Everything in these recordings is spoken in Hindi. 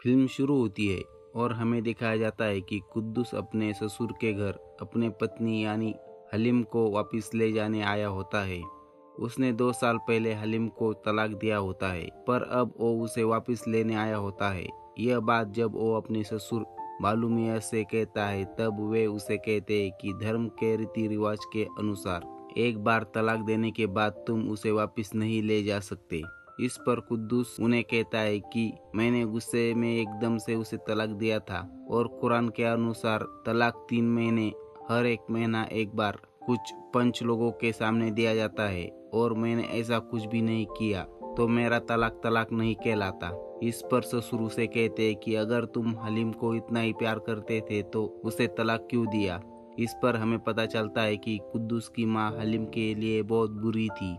फिल्म शुरू होती है और हमें दिखाया जाता है कि कुद्दूस अपने ससुर के घर अपने पत्नी यानी हलीम को वापस ले जाने आया होता है। उसने 2 साल पहले हलीम को तलाक दिया होता है, पर अब वो उसे वापस लेने आया होता है। यह बात जब वो अपने ससुर बालू मियाँ से कहता है, तब वे उसे कहते हैं कि धर्म के रीति रिवाज के अनुसार एक बार तलाक देने के बाद तुम उसे वापस नहीं ले जा सकते। इस पर कुद्दूस उन्हें कहता है कि मैंने गुस्से में एकदम से उसे तलाक दिया था और कुरान के अनुसार तलाक 3 महीने हर एक महीना एक बार कुछ पंच लोगों के सामने दिया जाता है और मैंने ऐसा कुछ भी नहीं किया, तो मेरा तलाक नहीं कहलाता। इस पर ससुर उसे कहते हैं कि अगर तुम हलीम को इतना ही प्यार करते थे तो उसे तलाक क्यों दिया। इस पर हमें पता चलता है कि कुद्दूस की माँ हलीम के लिए बहुत बुरी थी।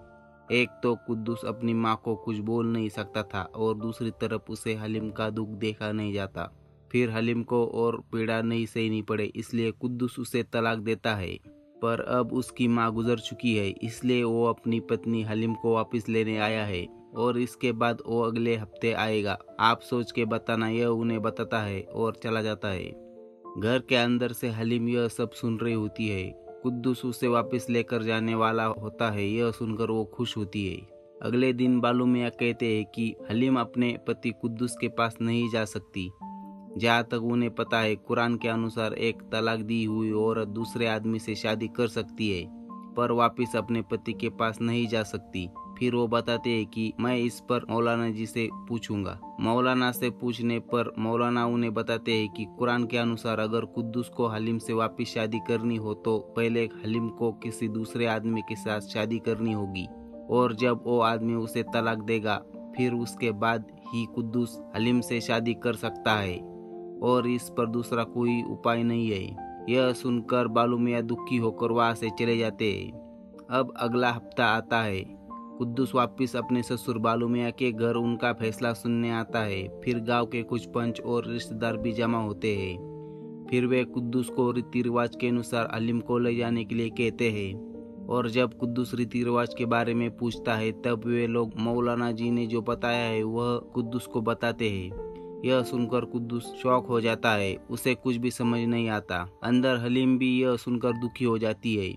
एक तो कुद्दूस अपनी माँ को कुछ बोल नहीं सकता था और दूसरी तरफ उसे हलीम का दुख देखा नहीं जाता। फिर हलीम को और पीड़ा नहीं सहनी पड़े, इसलिए कुद्दूस उसे तलाक देता है। पर अब उसकी माँ गुजर चुकी है, इसलिए वो अपनी पत्नी हलीम को वापस लेने आया है और इसके बाद वो अगले हफ्ते आएगा। आप सोच के बताना। यह उन्हें बताता है और चला जाता है। घर के अंदर से हलीम यह सब सुन रही होती है। कुद्दूस उसे वापस लेकर जाने वाला होता है। यह सुनकर वो खुश होती है। अगले दिन बालू मियाँ कहते हैं कि हलीम अपने पति कुद्दूस के पास नहीं जा सकती। जहाँ तक उन्हें पता है, कुरान के अनुसार एक तलाक दी हुई औरत दूसरे आदमी से शादी कर सकती है, पर वापस अपने पति के पास नहीं जा सकती। फिर वो बताते हैं कि मैं इस पर मौलाना जी से पूछूंगा। मौलाना से पूछने पर मौलाना उन्हें बताते हैं कि कुरान के अनुसार अगर कुद्दूस को हलीम से वापस शादी करनी हो तो पहले हलीम को किसी दूसरे आदमी के साथ शादी करनी होगी, और जब वो आदमी उसे तलाक देगा फिर उसके बाद ही कुद्दूस हलीम से शादी कर सकता है, और इस पर दूसरा कोई उपाय नहीं है। यह सुनकर बालू मियाँ दुखी होकर वहां से चले जाते हैं। अब अगला हफ्ता आता है। कुद्दूस वापस अपने ससुर बालू मियाँ के घर उनका फैसला सुनने आता है। फिर गांव के कुछ पंच और रिश्तेदार भी जमा होते हैं। फिर वे कुद्दूस को रीति रिवाज के अनुसार हलीम को ले जाने के लिए कहते हैं, और जब कुद्दूस रीति रिवाज के बारे में पूछता है तब वे लोग मौलाना जी ने जो बताया है वह कुद्दूस को बताते हैं। यह सुनकर कुद्दूस शॉक हो जाता है, उसे कुछ भी समझ नहीं आता। अंदर हलीम भी यह सुनकर दुखी हो जाती है।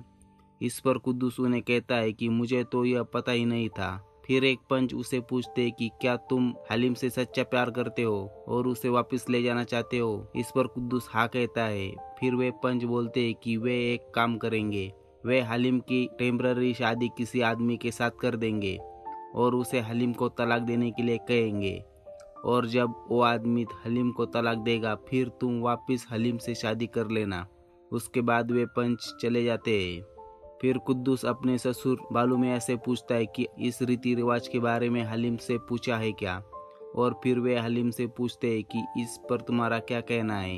इस पर कुद्दूस उन्हें कहता है कि मुझे तो यह पता ही नहीं था। फिर एक पंच उसे पूछते हैं कि क्या तुम हलीम से सच्चा प्यार करते हो और उसे वापस ले जाना चाहते हो। इस पर कुद्दूस हाँ कहता है। फिर वे पंच बोलते हैं कि वे एक काम करेंगे, वे हलीम की टेम्पररी शादी किसी आदमी के साथ कर देंगे और उसे हलीम को तलाक देने के लिए कहेंगे, और जब वो आदमी हलीम को तलाक देगा फिर तुम वापस हलीम से शादी कर लेना। उसके बाद वे पंच चले जाते हैं। फिर कुद्दूस अपने ससुर बालू मियाँ से पूछता है कि इस रीति रिवाज के बारे में हलीम से पूछा है क्या, और फिर वे हलीम से पूछते हैं कि इस पर तुम्हारा क्या कहना है।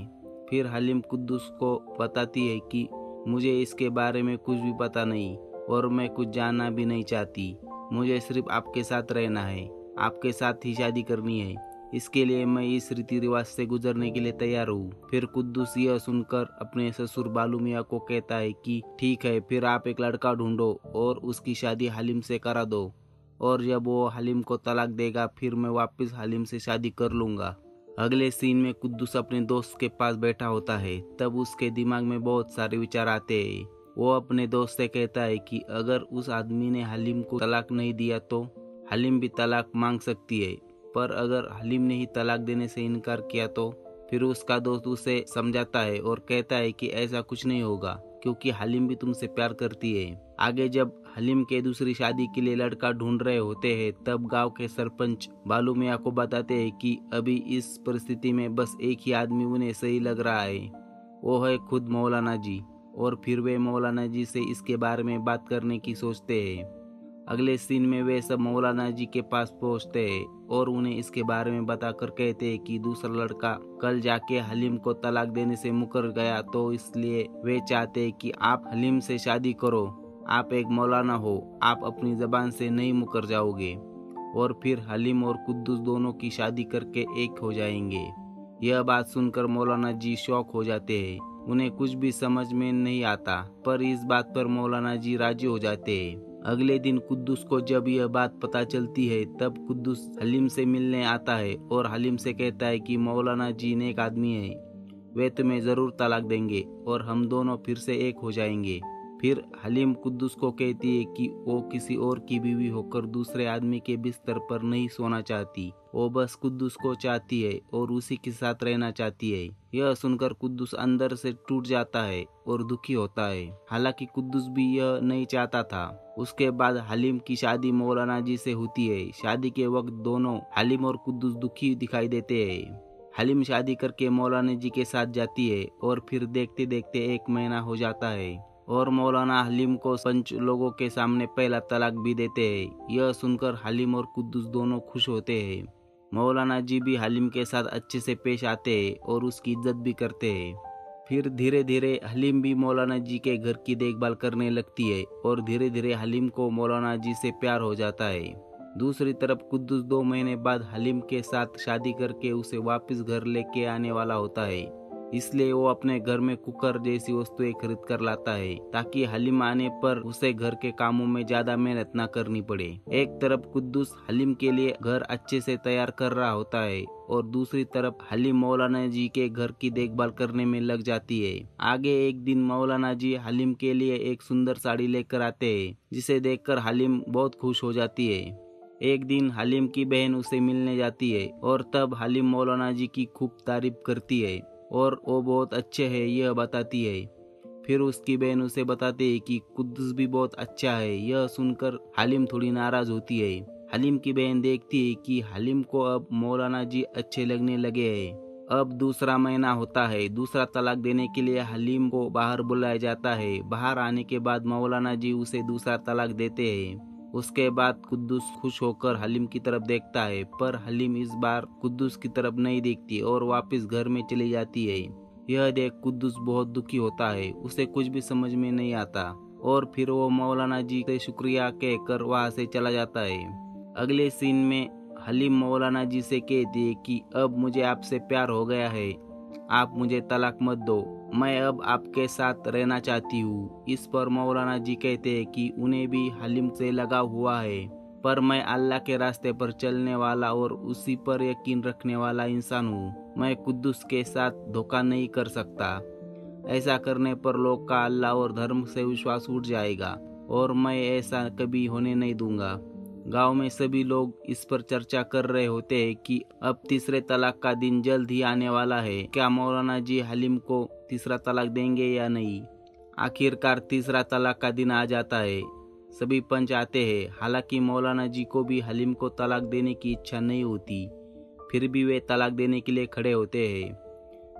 फिर हलीम कुद्दूस को बताती है कि मुझे इसके बारे में कुछ भी पता नहीं और मैं कुछ जानना भी नहीं चाहती। मुझे सिर्फ आपके साथ रहना है, आपके साथ ही शादी करनी है। इसके लिए मैं इस रीति रिवाज से गुजरने के लिए तैयार हूँ। फिर कुद्दूस यह सुनकर अपने ससुर बालू मियाँ को कहता है कि ठीक है, फिर आप एक लड़का ढूंढो और उसकी शादी हलीम से करा दो, और जब वो हलीम को तलाक देगा फिर मैं वापस हलीम से शादी कर लूंगा। अगले सीन में कुद्दूस अपने दोस्त के पास बैठा होता है। तब उसके दिमाग में बहुत सारे विचार आते हैं। वो अपने दोस्त से कहता है कि अगर उस आदमी ने हलीम को तलाक नहीं दिया तो हलीम भी तलाक मांग सकती है, पर अगर हलीम ने ही तलाक देने से इनकार किया तो। फिर उसका दोस्त उसे समझाता है और कहता है कि ऐसा कुछ नहीं होगा, क्योंकि हलीम भी तुमसे प्यार करती है। आगे जब हलीम के दूसरी शादी के लिए लड़का ढूंढ रहे होते हैं तब गांव के सरपंच बालू मियाँ को बताते हैं कि अभी इस परिस्थिति में बस एक ही आदमी उन्हें सही लग रहा है, वो है खुद मौलाना जी। और फिर वे मौलाना जी से इसके बारे में बात करने की सोचते हैं। अगले सीन में वे सब मौलाना जी के पास पहुंचते हैं और उन्हें इसके बारे में बताकर कहते हैं कि दूसरा लड़का कल जाके हलीम को तलाक देने से मुकर गया, तो इसलिए वे चाहते हैं कि आप हलीम से शादी करो। आप एक मौलाना हो, आप अपनी जबान से नहीं मुकर जाओगे, और फिर हलीम और कुद्दूस दोनों की शादी करके एक हो जाएंगे। यह बात सुनकर मौलाना जी शॉक हो जाते हैं। उन्हें कुछ भी समझ में नहीं आता, पर इस बात पर मौलाना जी राजी हो जाते हैं। अगले दिन कुद्दूस को जब यह बात पता चलती है तब कुद्दूस हलीम से मिलने आता है और हलीम से कहता है कि मौलाना जी नेक आदमी है, वे तुम्हें ज़रूर तलाक देंगे और हम दोनों फिर से एक हो जाएंगे। फिर हलीम कुद्दूस को कहती है कि वो किसी और की बीवी होकर दूसरे आदमी के बिस्तर पर नहीं सोना चाहती, वो बस कुद्दूस को चाहती है और उसी के साथ रहना चाहती है। यह सुनकर कुद्दूस अंदर से टूट जाता है और दुखी होता है। हालांकि कुद्दूस भी यह नहीं चाहता था। उसके बाद हलीम की शादी मौलाना जी से होती है। शादी के वक्त दोनों हलीम और कुद्दूस दुखी दिखाई देते हैं। हलीम शादी करके मौलाना जी के साथ जाती है और फिर देखते देखते 1 महीना हो जाता है और मौलाना हलीम को 5 लोगों के सामने पहला तलाक भी देते हैं। यह सुनकर हलीम और कुद्दूस दोनों खुश होते हैं। मौलाना जी भी हलीम के साथ अच्छे से पेश आते हैं और उसकी इज्जत भी करते हैं। फिर धीरे धीरे हलीम भी मौलाना जी के घर की देखभाल करने लगती है और धीरे धीरे हलीम को मौलाना जी से प्यार हो जाता है। दूसरी तरफ कुद्दूस 2 महीने बाद हलीम के साथ शादी करके उसे वापस घर लेके आने वाला होता है। इसलिए वो अपने घर में कुकर जैसी वस्तुएं खरीद कर लाता है ताकि हलीम आने पर उसे घर के कामों में ज्यादा मेहनत न करनी पड़े। एक तरफ कुद्दूस हलीम के लिए घर अच्छे से तैयार कर रहा होता है और दूसरी तरफ हलीम मौलाना जी के घर की देखभाल करने में लग जाती है। आगे एक दिन मौलाना जी हलीम के लिए एक सुंदर साड़ी लेकर आते हैं, जिसे देखकर हलीम बहुत खुश हो जाती है। एक दिन हलीम की बहन उसे मिलने जाती है और तब हलीम मौलाना जी की खूब तारीफ करती है और वो बहुत अच्छे हैं यह बताती है। फिर उसकी बहन उसे बताती है कि कुद्दूस भी बहुत अच्छा है। यह सुनकर हलीम थोड़ी नाराज होती है। हलीम की बहन देखती है कि हलीम को अब मौलाना जी अच्छे लगने लगे हैं। अब दूसरा महीना होता है। दूसरा तलाक देने के लिए हलीम को बाहर बुलाया जाता है। बाहर आने के बाद मौलाना जी उसे दूसरा तलाक देते हैं। उसके बाद कुद्दूस खुश होकर हलीम की तरफ देखता है, पर हलीम इस बार कुद्दूस की तरफ नहीं देखती और वापस घर में चली जाती है। यह देख कुद्दूस बहुत दुखी होता है, उसे कुछ भी समझ में नहीं आता और फिर वो मौलाना जी से शुक्रिया कहकर वहां से चला जाता है। अगले सीन में हलीम मौलाना जी से कहती है कि अब मुझे आपसे प्यार हो गया है, आप मुझे तलाक मत दो, मैं अब आपके साथ रहना चाहती हूँ। इस पर मौलाना जी कहते हैं कि उन्हें भी हलीम से लगाव हुआ है, पर मैं अल्लाह के रास्ते पर चलने वाला और उसी पर यकीन रखने वाला इंसान हूँ। मैं कुद्दूस के साथ धोखा नहीं कर सकता। ऐसा करने पर लोग का अल्लाह और धर्म से विश्वास उठ जाएगा और मैं ऐसा कभी होने नहीं दूंगा। गांव में सभी लोग इस पर चर्चा कर रहे होते हैं कि अब तीसरे तलाक का दिन जल्द ही आने वाला है। क्या मौलाना जी हलीम को तीसरा तलाक देंगे या नहीं? आखिरकार तीसरा तलाक का दिन आ जाता है। सभी पंच आते हैं। हालांकि मौलाना जी को भी हलीम को तलाक देने की इच्छा नहीं होती, फिर भी वे तलाक देने के लिए खड़े होते हैं।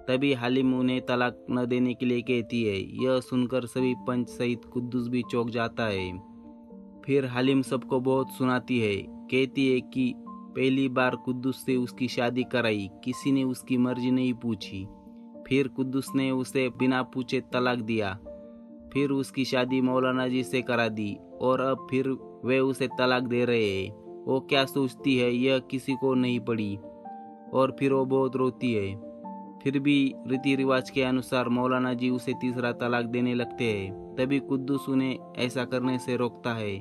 तभी हलीम उन्हें तलाक न देने के लिए कहती है। यह सुनकर सभी पंच सहित कुद्दूस भी चौंक जाता है। फिर हलीम सबको बहुत सुनाती है। कहती है कि पहली बार कुद्दूस से उसकी शादी कराई, किसी ने उसकी मर्जी नहीं पूछी। फिर कुद्दूस ने उसे बिना पूछे तलाक दिया। फिर उसकी शादी मौलाना जी से करा दी और अब फिर वे उसे तलाक दे रहे हैं। वो क्या सोचती है यह किसी को नहीं पड़ी और फिर वो बहुत रोती है। फिर भी रीति रिवाज के अनुसार मौलाना जी उसे तीसरा तलाक देने लगते हैं। तभी कुद्दूस उन्हें ऐसा करने से रोकता है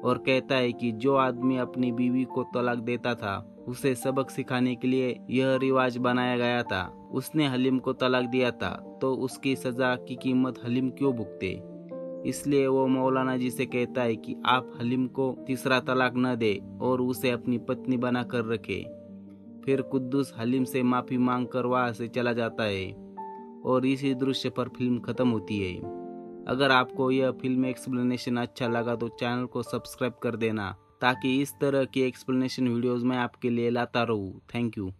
और कहता है कि जो आदमी अपनी बीवी को तलाक देता था उसे सबक सिखाने के लिए यह रिवाज बनाया गया था। उसने हलीम को तलाक दिया था तो उसकी सजा की कीमत हलीम क्यों भुगते? इसलिए वो मौलाना जी से कहता है कि आप हलीम को तीसरा तलाक न दे और उसे अपनी पत्नी बना कर रखे। फिर कुद्दूस हलीम से माफी मांग कर वहां से चला जाता है और इसी दृश्य पर फिल्म खत्म होती है। अगर आपको यह फिल्म एक्सप्लेनेशन अच्छा लगा तो चैनल को सब्सक्राइब कर देना ताकि इस तरह की एक्सप्लेनेशन वीडियोस मैं आपके लिए लाता रहूं। Thank you.